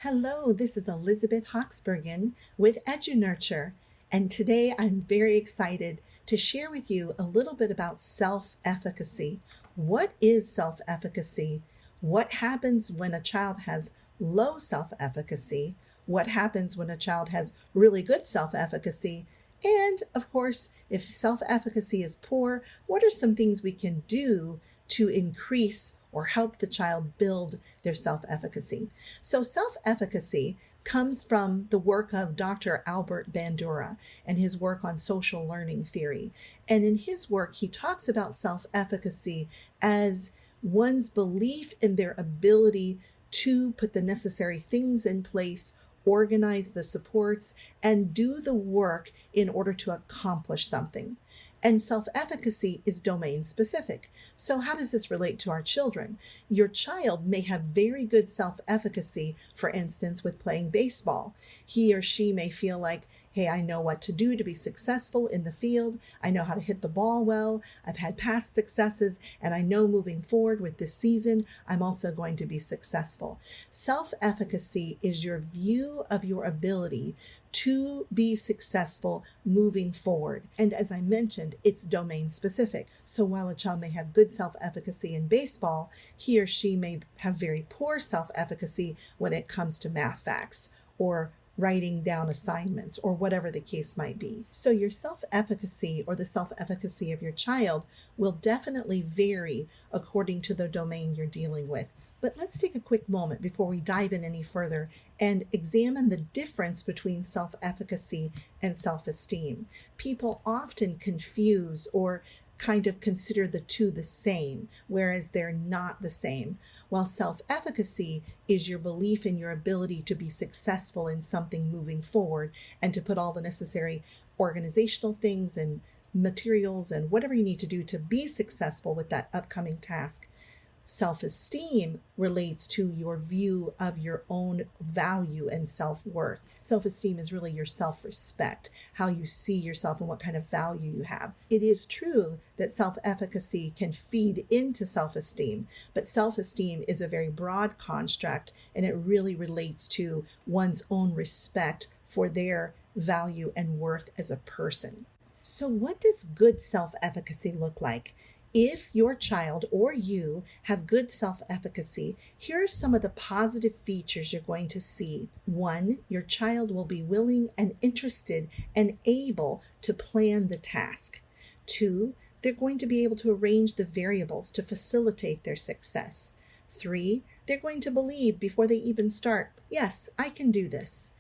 Hello, this is Elizabeth Hawksbergen with EduNurture, and today I'm very excited to share with you a little bit about self-efficacy. What is self-efficacy? What happens when a child has low self-efficacy? What happens when a child has really good self-efficacy? And of course, if self-efficacy is poor, what are some things we can do to increase or help the child build their self-efficacy? So self-efficacy comes from the work of Dr. Albert Bandura and his work on social learning theory. And in his work, he talks about self-efficacy as one's belief in their ability to put the necessary things in place, organize the supports, and do the work in order to accomplish something. And self-efficacy is domain specific. So how does this relate to our children? Your child may have very good self-efficacy, for instance, with playing baseball. He or she may feel like, hey, I know what to do to be successful in the field. I know how to hit the ball well. I've had past successes, and I know moving forward with this season, I'm also going to be successful. Self-efficacy is your view of your ability to be successful moving forward. And as I mentioned, it's domain specific. So while a child may have good self-efficacy in baseball, he or she may have very poor self-efficacy when it comes to math facts or writing down assignments or whatever the case might be. So your self-efficacy or the self-efficacy of your child will definitely vary according to the domain you're dealing with. But let's take a quick moment before we dive in any further and examine the difference between self-efficacy and self-esteem. People often confuse or kind of consider the two the same, whereas they're not the same. While self-efficacy is your belief in your ability to be successful in something moving forward and to put all the necessary organizational things and materials and whatever you need to do to be successful with that upcoming task. Self-esteem relates to your view of your own value and self-worth. Self-esteem is really your self-respect, how you see yourself and what kind of value you have. It is true that self-efficacy can feed into self-esteem, but self-esteem is a very broad construct, and it really relates to one's own respect for their value and worth as a person. So what does good self-efficacy look like? If your child or you have good self-efficacy, here are some of the positive features you're going to see. 1, your child will be willing and interested and able to plan the task. 2, they're going to be able to arrange the variables to facilitate their success. 3, they're going to believe before they even start, yes, I can do this.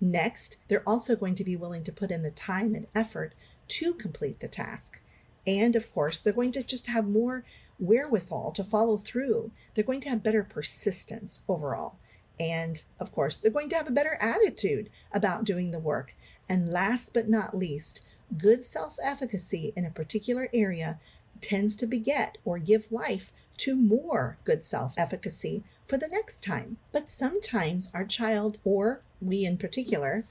Next, they're also going to be willing to put in the time and effort to complete the task. And of course, they're going to just have more wherewithal to follow through. They're going to have better persistence overall. And of course, they're going to have a better attitude about doing the work. And last but not least, good self-efficacy in a particular area tends to beget or give life to more good self-efficacy for the next time. But sometimes our child, or we in particular,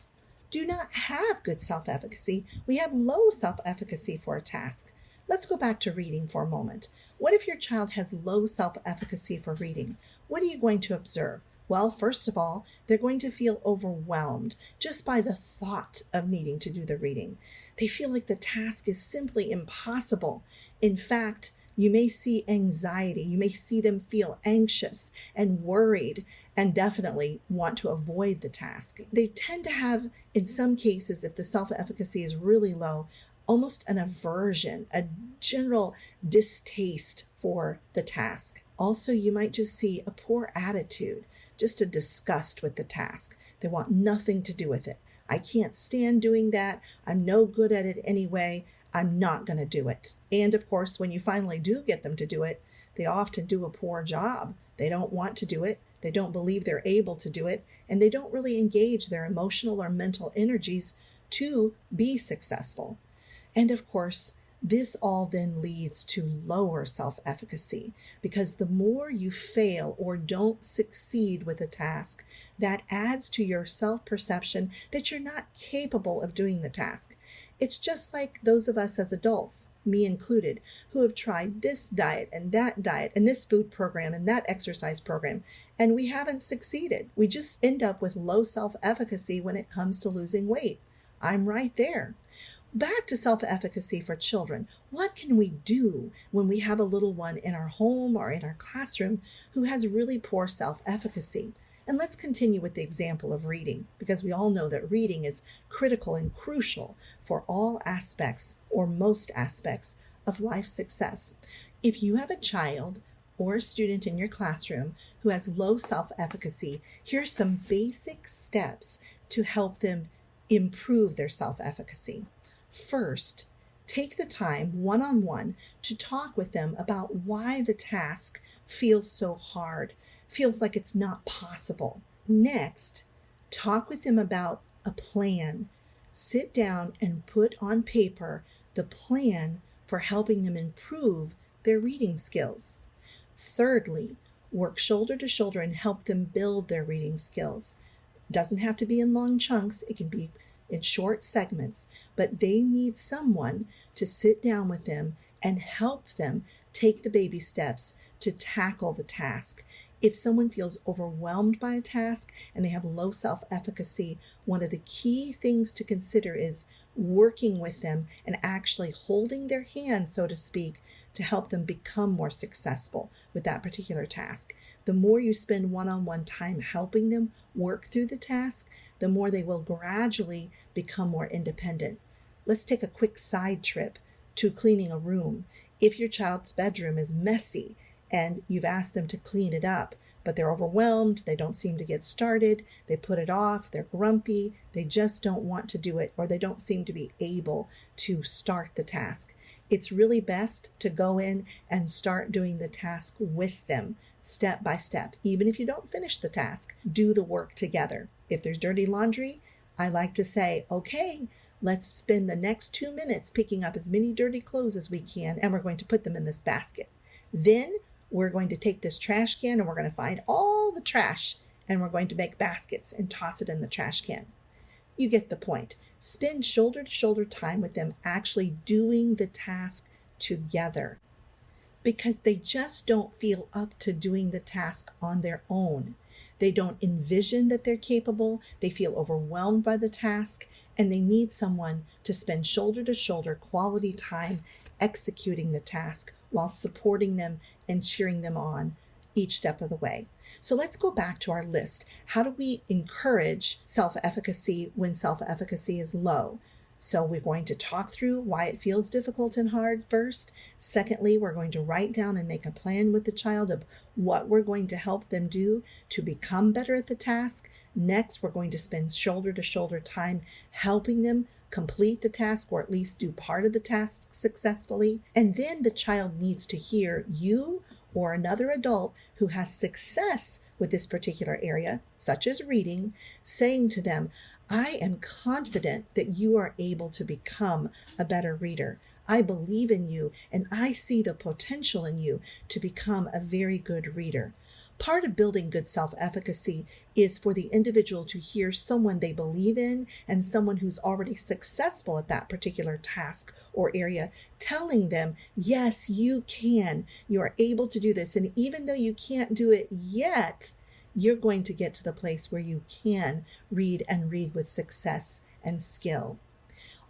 do not have good self-efficacy. We have low self-efficacy for a task. Let's go back to reading for a moment. What if your child has low self-efficacy for reading? What are you going to observe? Well, first of all, they're going to feel overwhelmed just by the thought of needing to do the reading. They feel like the task is simply impossible. In fact, you may see anxiety. You may see them feel anxious and worried and definitely want to avoid the task. They tend to have, in some cases, if the self-efficacy is really low, almost an aversion, a general distaste for the task. Also, you might just see a poor attitude, just a disgust with the task. They want nothing to do with it. I can't stand doing that. I'm no good at it anyway. I'm not going to do it. And of course, when you finally do get them to do it, they often do a poor job. They don't want to do it. They don't believe they're able to do it. And they don't really engage their emotional or mental energies to be successful. And of course, This all then leads to lower self-efficacy, because the more you fail or don't succeed with a task, that adds to your self-perception that you're not capable of doing the task. It's just like those of us as adults, me included, who have tried this diet and this food program and that exercise program, and we haven't succeeded. We just end up with low self-efficacy when it comes to losing weight. I'm right there. Back to self-efficacy for children. What can we do when we have a little one in our home or in our classroom who has really poor self-efficacy? And let's continue with the example of reading, because we all know that reading is critical and crucial for all aspects or most aspects of life success. If you have a child or a student in your classroom who has low self-efficacy, here's some basic steps to help them improve their self-efficacy. First, take the time one-on-one to talk with them about why the task feels so hard, feels like it's not possible. Next, talk with them about a plan. Sit down and put on paper the plan for helping them improve their reading skills. Thirdly, work shoulder to shoulder and help them build their reading skills. Doesn't have to be in long chunks. It can be in short segments, but they need someone to sit down with them and help them take the baby steps to tackle the task. If someone feels overwhelmed by a task and they have low self-efficacy, one of the key things to consider is working with them and actually holding their hand, so to speak, to help them become more successful with that particular task. The more you spend one-on-one time helping them work through the task, the more they will gradually become more independent. Let's take a quick side trip to cleaning a room. If your child's bedroom is messy and you've asked them to clean it up, but they're overwhelmed, they don't seem to get started, they put it off, they're grumpy, they just don't want to do it, or they don't seem to be able to start the task, it's really best to go in and start doing the task with them, step by step. Even if you don't finish the task, do the work together. If there's dirty laundry, I like to say, okay, let's spend the next 2 minutes picking up as many dirty clothes as we can, and we're going to put them in this basket. Then we're going to take this trash can and we're going to find all the trash, and we're going to make baskets and toss it in the trash can. You get the point. Spend shoulder to shoulder time with them actually doing the task together, because they just don't feel up to doing the task on their own. They don't envision that they're capable, they feel overwhelmed by the task, and they need someone to spend shoulder to shoulder quality time executing the task while supporting them and cheering them on each step of the way. So let's go back to our list. How do we encourage self-efficacy when self-efficacy is low? So we're going to talk through why it feels difficult and hard first. Secondly, we're going to write down and make a plan with the child of what we're going to help them do to become better at the task. Next, we're going to spend shoulder to shoulder time helping them complete the task, or at least do part of the task successfully. And then the child needs to hear you or another adult who has success with this particular area, such as reading, saying to them, I am confident that you are able to become a better reader. I believe in you, and I see the potential in you to become a very good reader. Part of building good self-efficacy is for the individual to hear someone they believe in and someone who's already successful at that particular task or area telling them, yes, you can. You are able to do this. And even though you can't do it yet, you're going to get to the place where you can read and read with success and skill.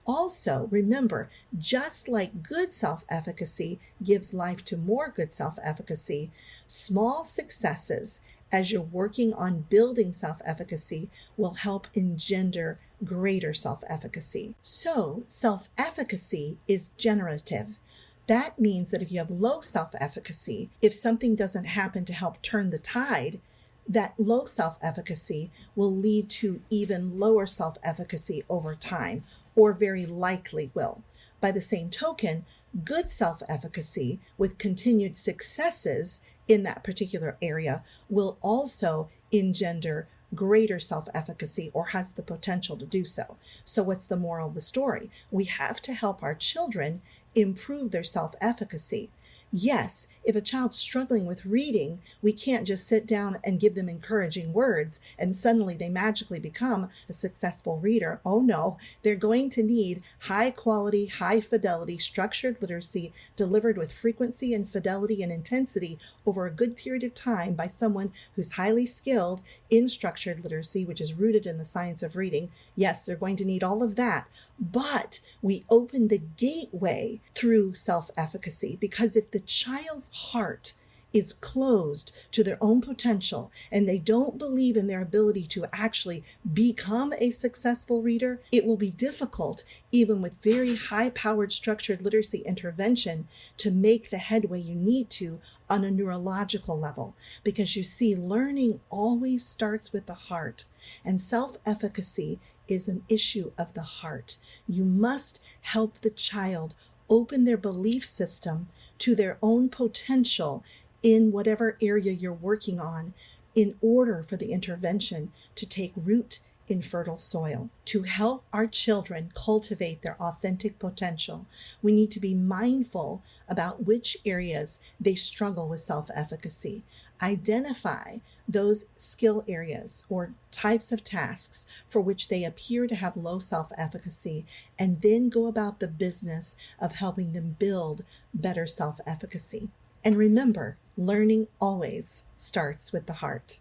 Also, remember, just like good self-efficacy gives life to more good self-efficacy, small successes as you're working on building self-efficacy will help engender greater self-efficacy. So, self-efficacy is generative. That means that if you have low self-efficacy, if something doesn't happen to help turn the tide, that low self-efficacy will lead to even lower self-efficacy over time, or very likely will. By the same token, good self-efficacy with continued successes in that particular area will also engender greater self-efficacy or has the potential to do so. So what's the moral of the story? We have to help our children improve their self-efficacy. Yes, if a child's struggling with reading, we can't just sit down and give them encouraging words and suddenly they magically become a successful reader. Oh no, they're going to need high quality, high fidelity, structured literacy delivered with frequency and fidelity and intensity over a good period of time by someone who's highly skilled in structured literacy, which is rooted in the science of reading. Yes, they're going to need all of that, but we open the gateway through self-efficacy, because if the child's heart is closed to their own potential and they don't believe in their ability to actually become a successful reader, it will be difficult, even with very high-powered structured literacy intervention, to make the headway you need to on a neurological level. Because you see, learning always starts with the heart, and self-efficacy is an issue of the heart. You must help the child open their belief system to their own potential in whatever area you're working on in order for the intervention to take root in fertile soil. To help our children cultivate their authentic potential, we need to be mindful about which areas they struggle with self-efficacy. Identify those skill areas or types of tasks for which they appear to have low self-efficacy, and then go about the business of helping them build better self-efficacy. And remember, learning always starts with the heart.